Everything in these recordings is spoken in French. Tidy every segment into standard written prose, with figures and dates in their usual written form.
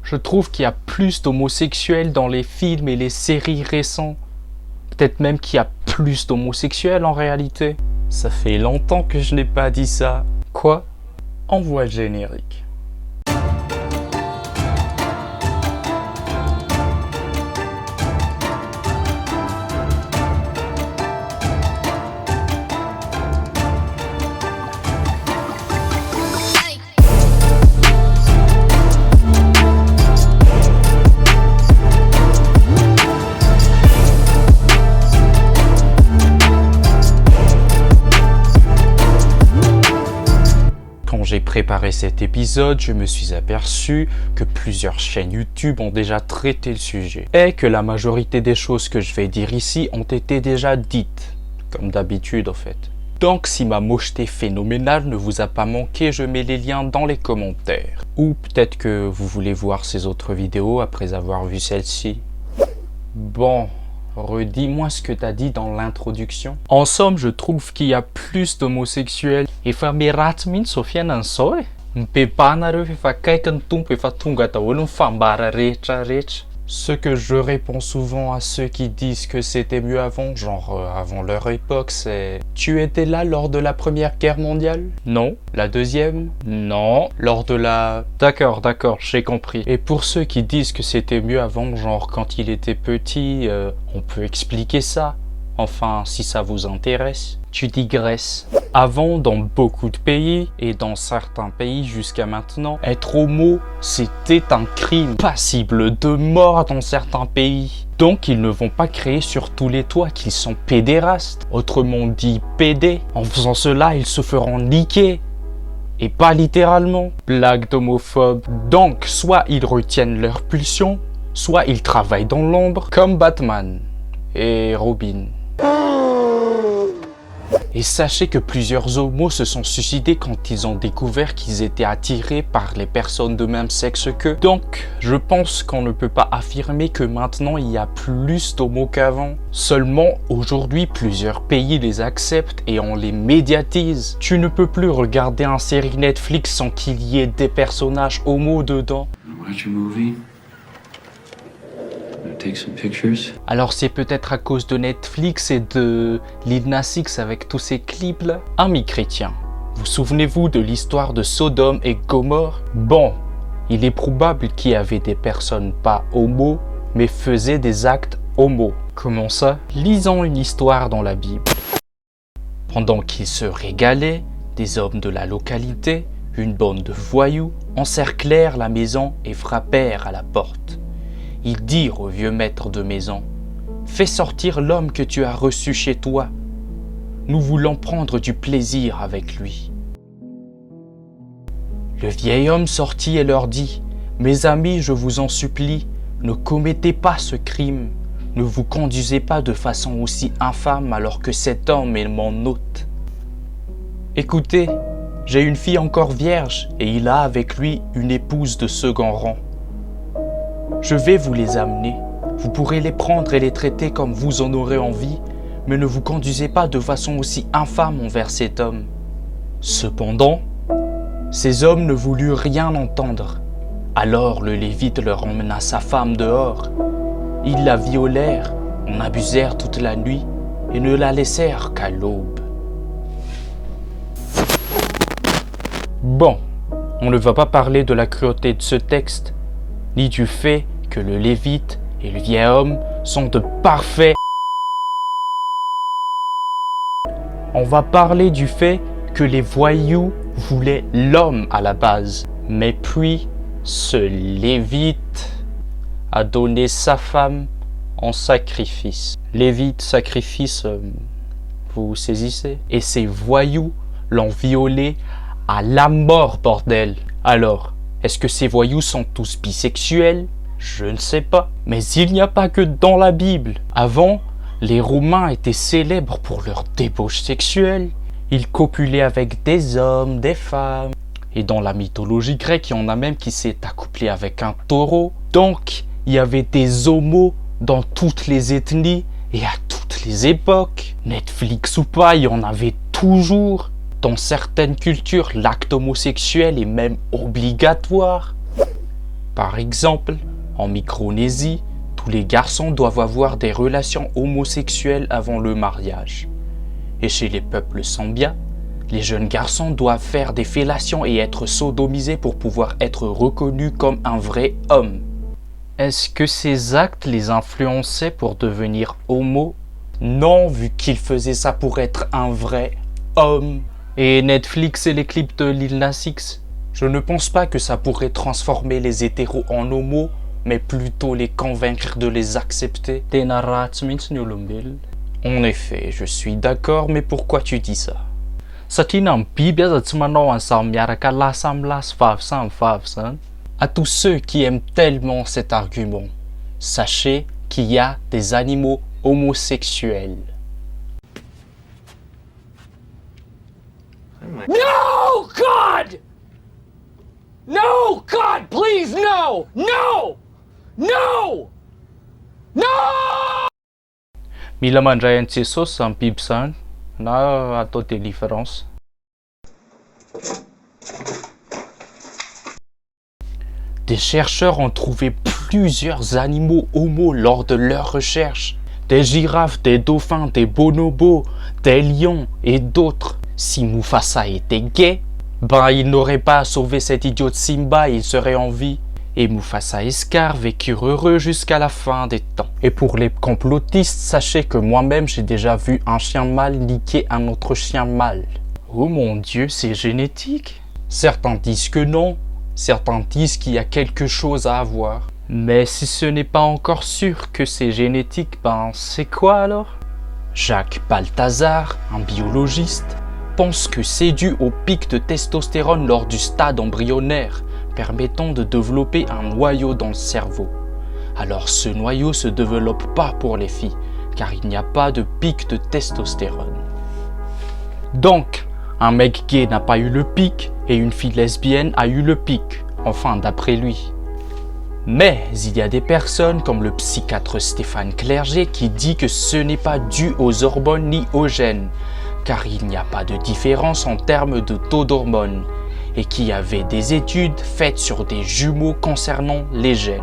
Je trouve qu'il y a plus d'homosexuels dans les films et les séries récents. Peut-être même qu'il y a plus d'homosexuels en réalité. Ça fait longtemps que je n'ai pas dit ça. Quoi? Envoie le générique. Quand j'ai préparé cet épisode, je me suis aperçu que plusieurs chaînes YouTube ont déjà traité le sujet et que la majorité des choses que je vais dire ici ont été déjà dites, comme d'habitude en fait. Donc si ma mocheté phénoménale ne vous a pas manqué, je mets les liens dans les commentaires. Ou peut-être que vous voulez voir ces autres vidéos après avoir vu celle-ci. Bon, redis-moi ce que t'as dit dans l'introduction. En somme, je trouve qu'il y a plus d'homosexuels. Efa meratsy mihitsy zao fiainan'izao e. Mipepana efa akaiky ny tompo efa tonga daholo ny fambara rehetrarehetra. Ce que je réponds souvent à ceux qui disent que c'était mieux avant, genre avant leur époque, c'est: tu étais là lors de la Première Guerre mondiale? Non. La deuxième? Non. Lors de la... D'accord, j'ai compris. Et pour ceux qui disent que c'était mieux avant, genre quand il était petit, on peut expliquer ça. Enfin, si ça vous intéresse. Tu digresses. Avant, dans beaucoup de pays, et dans certains pays jusqu'à maintenant, être homo, c'était un crime passible de mort dans certains pays. Donc, ils ne vont pas créer sur tous les toits qu'ils sont pédérastes, autrement dit pédés. En faisant cela, ils se feront niquer. Et pas littéralement. Blague d'homophobe. Donc, soit ils retiennent leur pulsion, soit ils travaillent dans l'ombre, comme Batman et Robin. Et sachez que plusieurs homos se sont suicidés quand ils ont découvert qu'ils étaient attirés par les personnes de même sexe qu'eux. Donc, je pense qu'on ne peut pas affirmer que maintenant il y a plus d'homos qu'avant. Seulement, aujourd'hui, plusieurs pays les acceptent et on les médiatise. Tu ne peux plus regarder une série Netflix sans qu'il y ait des personnages homos dedans. Watch a movie. Take some pictures. Alors c'est peut-être à cause de Netflix et de Lil Nas X avec tous ces clips là. Amis chrétiens, vous souvenez-vous de l'histoire de Sodome et Gomorrhe? Bon, il est probable qu'il y avait des personnes pas homo, mais faisaient des actes homo. Comment ça? Lisons une histoire dans la Bible. Pendant qu'ils se régalaient, des hommes de la localité, une bande de voyous, encerclèrent la maison et frappèrent à la porte. Ils dirent au vieux maître de maison: « Fais sortir l'homme que tu as reçu chez toi. Nous voulons prendre du plaisir avec lui. » Le vieil homme sortit et leur dit: « Mes amis, je vous en supplie, ne commettez pas ce crime. Ne vous conduisez pas de façon aussi infâme alors que cet homme est mon hôte. Écoutez, j'ai une fille encore vierge et il a avec lui une épouse de second rang. Je vais vous les amener, vous pourrez les prendre et les traiter comme vous en aurez envie, mais ne vous conduisez pas de façon aussi infâme envers cet homme. » Cependant, ces hommes ne voulurent rien entendre. Alors le Lévite leur emmena sa femme dehors. Ils la violèrent, en abusèrent toute la nuit et ne la laissèrent qu'à l'aube. Bon, on ne va pas parler de la cruauté de ce texte, ni du fait que le Lévite et le vieil homme sont de parfaits. On va parler du fait que les voyous voulaient l'homme à la base. Mais puis, ce Lévite a donné sa femme en sacrifice. Lévite, sacrifice, vous saisissez? Et ces voyous l'ont violé à la mort, bordel. Alors, est-ce que ces voyous sont tous bisexuels? Je ne sais pas. Mais il n'y a pas que dans la Bible. Avant, les Romains étaient célèbres pour leur débauche sexuelle. Ils copulaient avec des hommes, des femmes. Et dans la mythologie grecque, il y en a même qui s'est accouplé avec un taureau. Donc, il y avait des homos dans toutes les ethnies et à toutes les époques. Netflix ou pas, il y en avait toujours. Dans certaines cultures, l'acte homosexuel est même obligatoire. Par exemple, en Micronésie, tous les garçons doivent avoir des relations homosexuelles avant le mariage. Et chez les peuples sambiens, les jeunes garçons doivent faire des fellations et être sodomisés pour pouvoir être reconnus comme un vrai homme. Est-ce que ces actes les influençaient pour devenir homo? Non, vu qu'ils faisaient ça pour être un vrai homme. Et Netflix et les clips de Lil Nas X? Je ne pense pas que ça pourrait transformer les hétéros en homo, mais plutôt les convaincre de les accepter. En effet, je suis d'accord, mais pourquoi tu dis ça? À tous ceux qui aiment tellement cet argument, sachez qu'il y a des animaux homosexuels. No, God! No, God, please, no! No! No! No! Mila mandray an'i Jesosy amin'ny biby zany na atao délivrance. Des chercheurs ont trouvé plusieurs animaux homo lors de leurs recherches. Des girafes, des dauphins, des bonobos, des lions et d'autres. Si Mufasa était gay, ben il n'aurait pas sauvé cet idiot de Simba, il serait en vie. Et Mufasa et Scar vécurent heureux jusqu'à la fin des temps. Et pour les complotistes, sachez que moi-même j'ai déjà vu un chien mâle niquer un autre chien mâle. Oh mon Dieu, c'est génétique? Certains disent que non, certains disent qu'il y a quelque chose à avoir. Mais si ce n'est pas encore sûr que c'est génétique, ben c'est quoi alors? Jacques Balthazar, un biologiste, pense que c'est dû au pic de testostérone lors du stade embryonnaire, permettant de développer un noyau dans le cerveau. Alors ce noyau se développe pas pour les filles, car il n'y a pas de pic de testostérone. Donc, un mec gay n'a pas eu le pic, et une fille lesbienne a eu le pic, enfin d'après lui. Mais il y a des personnes comme le psychiatre Stéphane Clerget qui dit que ce n'est pas dû aux hormones ni aux gènes, car il n'y a pas de différence en termes de taux d'hormones, et qu'il y avait des études faites sur des jumeaux concernant les gènes.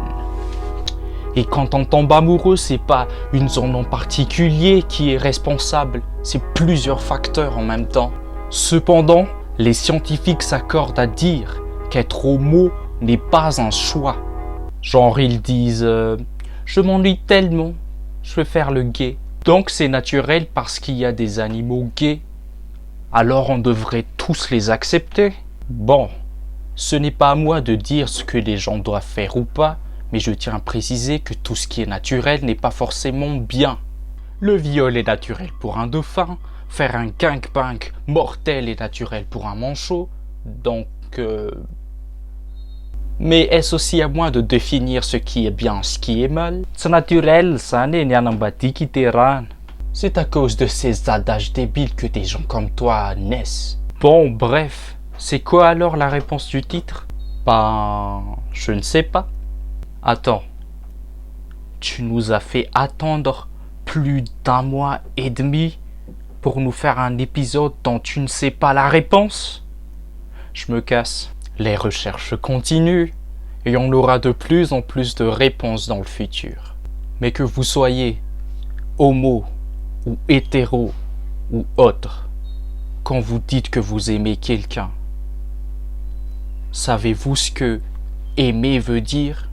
Et quand on tombe amoureux, c'est pas une zone en particulier qui est responsable, c'est plusieurs facteurs en même temps. Cependant, les scientifiques s'accordent à dire qu'être homo n'est pas un choix. Genre ils disent je m'ennuie tellement, je vais faire le gay. Donc c'est naturel parce qu'il y a des animaux gays. Alors on devrait tous les accepter. Bon, ce n'est pas à moi de dire ce que les gens doivent faire ou pas, mais je tiens à préciser que tout ce qui est naturel n'est pas forcément bien. Le viol est naturel pour un dauphin, faire un gangbang mortel est naturel pour un manchot, donc... Mais est-ce aussi à moi de définir ce qui est bien, ce qui est mal? C'est naturel, ça n'est ni un. C'est à cause de ces adages débiles que des gens comme toi naissent. Bon, bref, c'est quoi alors la réponse du titre? Ben, je ne sais pas. Attends, tu nous as fait attendre plus d'1 mois et demi pour nous faire un épisode dont tu ne sais pas la réponse? Je me casse. Les recherches continuent et on aura de plus en plus de réponses dans le futur. Mais que vous soyez homo ou hétéro ou autre, quand vous dites que vous aimez quelqu'un, savez-vous ce que aimer veut dire?